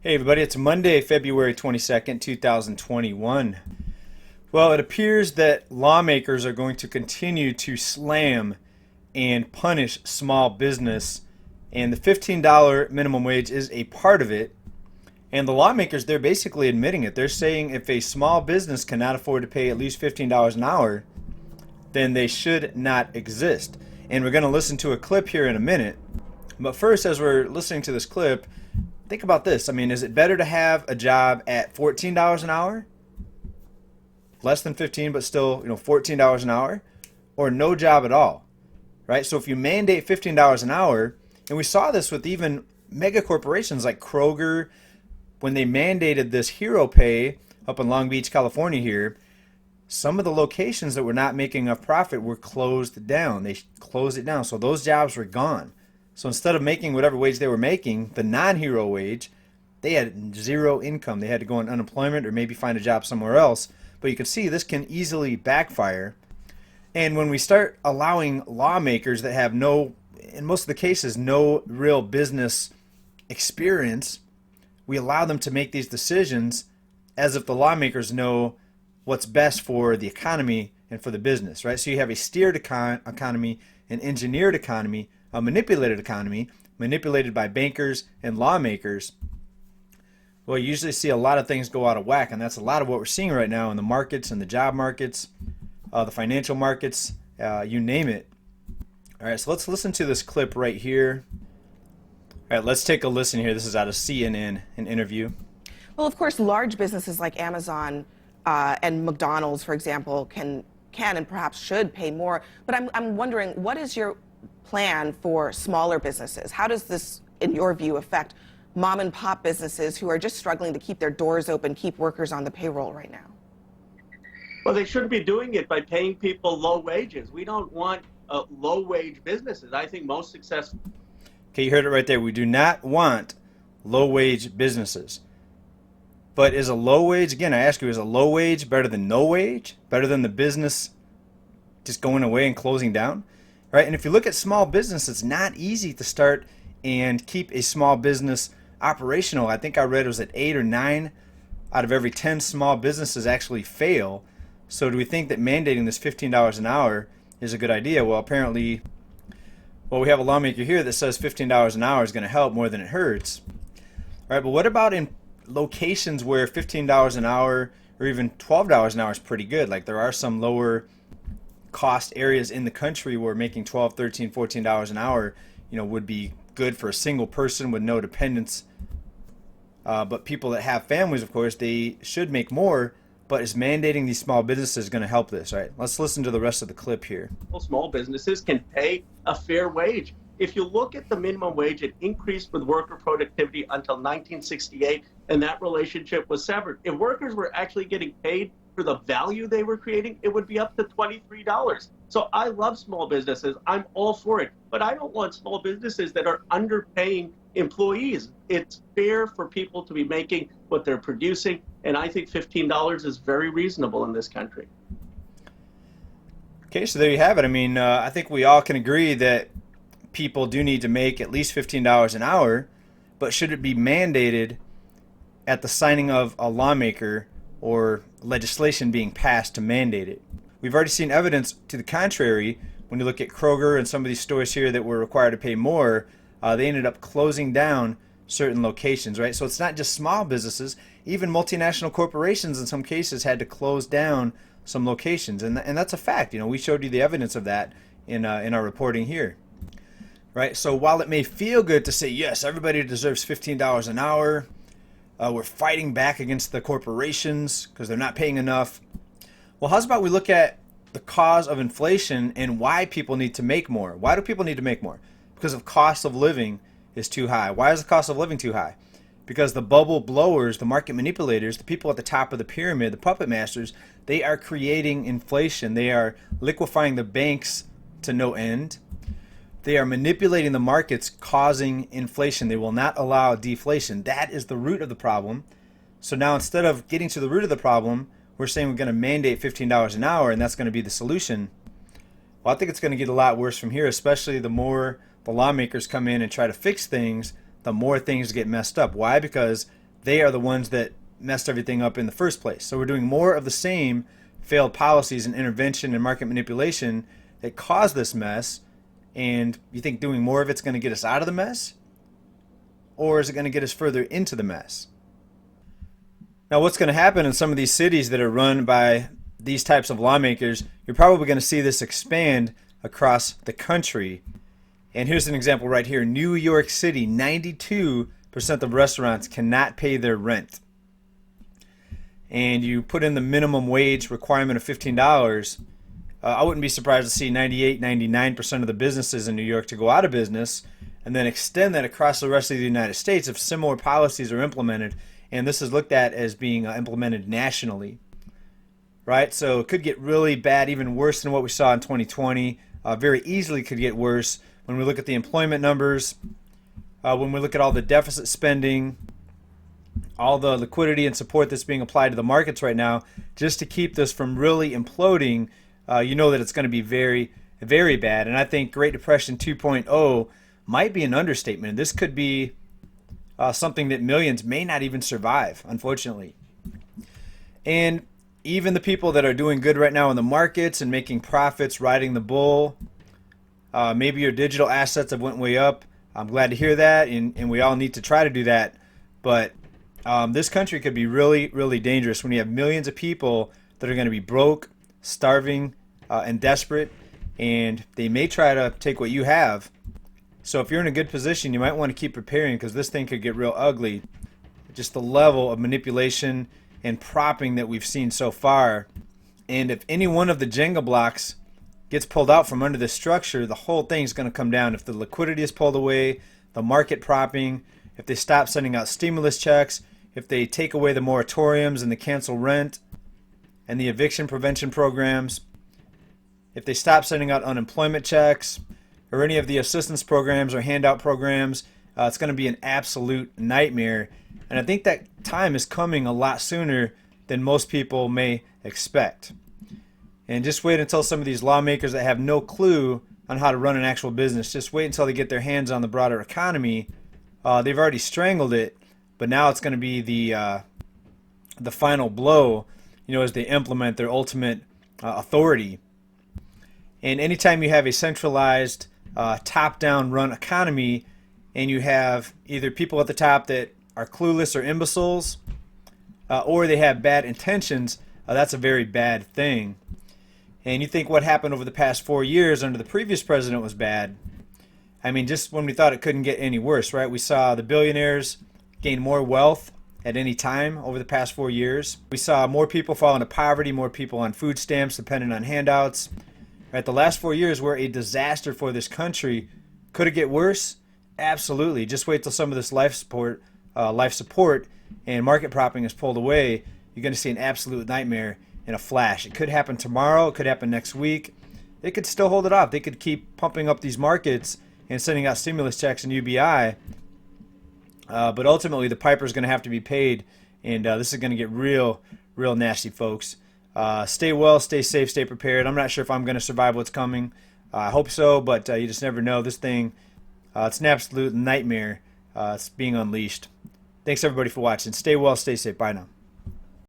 Hey everybody, it's Monday, February 22nd, 2021. Well, it appears that lawmakers are going to continue to slam and punish small business, and the $15 minimum wage is a part of it. And the lawmakers, they're basically admitting it. They're saying if a small business cannot afford to pay at least $15 an hour, then they should not exist. And we're going to listen to a clip here in a minute. But first, as we're listening to this clip, think about this. I mean, is it better to have a job at $14 an hour? Less than 15, but still, $14 an hour? Or no job at all, right? So if you mandate $15 an hour, and we saw this with even mega corporations like Kroger, when they mandated this hero pay up in Long Beach, California here, some of the locations that were not making enough profit were closed down. They closed it down. So those jobs were gone. So instead of making whatever wage they were making, the non-hero wage, they had zero income. They had to go on unemployment or maybe find a job somewhere else. But you can see this can easily backfire. And when we start allowing lawmakers that have no, in most of the cases, no real business experience, we allow them to make these decisions as if the lawmakers know what's best for the economy and for the business, right? So you have a steered economy, an engineered economy, a manipulated economy, manipulated by bankers and lawmakers. Well, you usually see a lot of things go out of whack, and that's a lot of what we're seeing right now in the markets and the job markets, the financial markets, you name it. All right, so let's listen to this clip right here. All right, let's take a listen here. This is out of CNN, an interview. Well, of course, large businesses like Amazon and McDonald's, for example, can and perhaps should pay more. But I'm wondering, what is your plan for smaller businesses? How does this, in your view, affect mom and pop businesses who are just struggling to keep their doors open, keep workers on the payroll right now? Well, they shouldn't be doing it by paying people low wages. We don't want low wage businesses. I think most successful. Okay, you heard it right there. We do not want low wage businesses. But is a low wage, again, I ask you, is a low wage better than no wage? Better than the business just going away and closing down? Right? And if you look at small business, it's not easy to start and keep a small business operational. I think I read it was at 8 or 9 out of every 10 small businesses actually fail. So do we think that mandating this $15 an hour is a good idea? Well, apparently, we have a lawmaker here that says $15 an hour is going to help more than it hurts. All right, but what about in locations where $15 an hour or even $12 an hour is pretty good? Like there are some lower cost areas in the country where making $12, $13, $14 an hour, would be good for a single person with no dependents. But people that have families, of course, they should make more. But is mandating these small businesses going to help this? Right? Let's listen to the rest of the clip here. Small businesses can pay a fair wage. If you look at the minimum wage, it increased with worker productivity until 1968, and that relationship was severed. If workers were actually getting paid for the value they were creating, it would be up to $23. So I love small businesses. I'm all for it. But I don't want small businesses that are underpaying employees. It's fair for people to be making what they're producing, and I think $15 is very reasonable in this country. Okay, so there you have it. I mean, I think we all can agree that people do need to make at least $15 an hour, but should it be mandated at the signing of a lawmaker or legislation being passed to mandate it? We've already seen evidence to the contrary. When you look at Kroger and some of these stores here that were required to pay more, they ended up closing down certain locations, right? So it's not just small businesses. Even multinational corporations in some cases had to close down some locations, and that's a fact. We showed you the evidence of that in our reporting here. Right? So while it may feel good to say, yes, everybody deserves $15 an hour, we're fighting back against the corporations because they're not paying enough. Well, how's about we look at the cause of inflation and why people need to make more? Why do people need to make more? Because of cost of living is too high. Why is the cost of living too high? Because the bubble blowers, the market manipulators, the people at the top of the pyramid, the puppet masters, they are creating inflation. They are liquefying the banks to no end. They are manipulating the markets, causing inflation. They will not allow deflation. That is the root of the problem. So now instead of getting to the root of the problem, we're saying we're going to mandate $15 an hour and that's going to be the solution. Well, I think it's going to get a lot worse from here, especially the more the lawmakers come in and try to fix things, the more things get messed up. Why? Because they are the ones that messed everything up in the first place. So we're doing more of the same failed policies and intervention and market manipulation that caused this mess. And you think doing more of it's going to get us out of the mess? Or is it going to get us further into the mess? Now, what's going to happen in some of these cities that are run by these types of lawmakers, you're probably going to see this expand across the country. And here's an example right here. New York City, 92% of restaurants cannot pay their rent. And you put in the minimum wage requirement of $15, I wouldn't be surprised to see 98, 99% of the businesses in New York to go out of business, and then extend that across the rest of the United States if similar policies are implemented. And this is looked at as being implemented nationally, right? So it could get really bad, even worse than what we saw in 2020. Very easily could get worse when we look at the employment numbers, when we look at all the deficit spending, all the liquidity and support that's being applied to the markets right now, just to keep this from really imploding. You know that it's going to be very, very bad. And I think Great Depression 2.0 might be an understatement. This could be something that millions may not even survive, unfortunately. And even the people that are doing good right now in the markets and making profits, riding the bull, maybe your digital assets have went way up. I'm glad to hear that, and we all need to try to do that. But this country could be really, really dangerous when you have millions of people that are going to be broke, starving, and desperate, and they may try to take what you have. So if you're in a good position, you might want to keep preparing, because this thing could get real ugly. Just the level of manipulation and propping that we've seen so far. And if any one of the Jenga blocks gets pulled out from under this structure, the whole thing's going to come down. If the liquidity is pulled away, the market propping, if they stop sending out stimulus checks, if they take away the moratoriums and the cancel rent and the eviction prevention programs, if they stop sending out unemployment checks or any of the assistance programs or handout programs, it's going to be an absolute nightmare. And I think that time is coming a lot sooner than most people may expect. And just wait until some of these lawmakers that have no clue on how to run an actual business, just wait until they get their hands on the broader economy. They've already strangled it, but now it's going to be the final blow, as they implement their ultimate authority. And anytime you have a centralized, top-down run economy, and you have either people at the top that are clueless or imbeciles, or they have bad intentions, that's a very bad thing. And you think what happened over the past 4 years under the previous president was bad. I mean, just when we thought it couldn't get any worse, right? We saw the billionaires gain more wealth at any time over the past 4 years. We saw more people fall into poverty, more people on food stamps, dependent on handouts. Right? The last 4 years were a disaster for this country. Could it get worse? Absolutely. Just wait till some of this life support and market propping is pulled away. You're going to see an absolute nightmare in a flash. It could happen tomorrow. It could happen next week. They could still hold it off. They could keep pumping up these markets and sending out stimulus checks and UBI. But ultimately, the piper's going to have to be paid, and this is going to get real, real nasty, folks. Stay well, stay safe, stay prepared. I'm not sure if I'm going to survive what's coming. I hope so, but you just never know. This thing, it's an absolute nightmare. It's being unleashed. Thanks, everybody, for watching. Stay well, stay safe. Bye now.